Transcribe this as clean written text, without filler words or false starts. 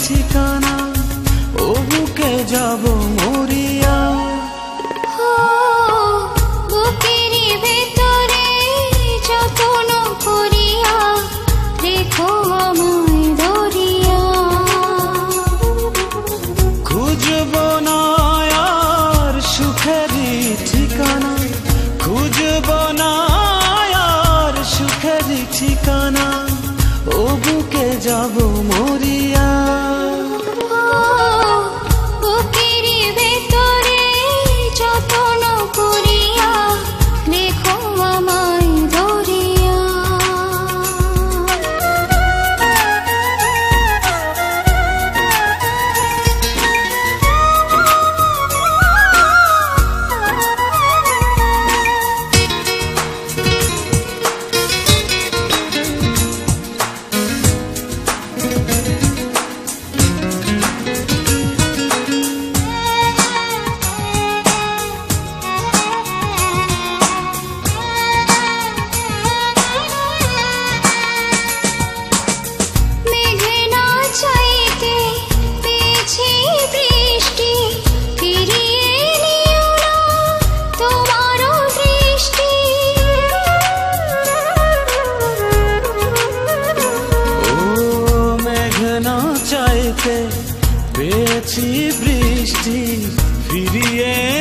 ঠিকানা, ও বুকে যাব মরিয়া। বুকেরই ভেতরে যত্ন করিয়া রেখো আমায় ধরিয়া। খুঁজব না আর সুখেরই ঠিকানা, খুঁজব না আর সুখেরই ঠিকানা, ও বুকে যাব মরিয়া। বুকেরই ভেতরে যত্ন করিয়া রেখো আমায় ধরিয়া। পেয়েছি বৃষ্টি, ফিরিয়ে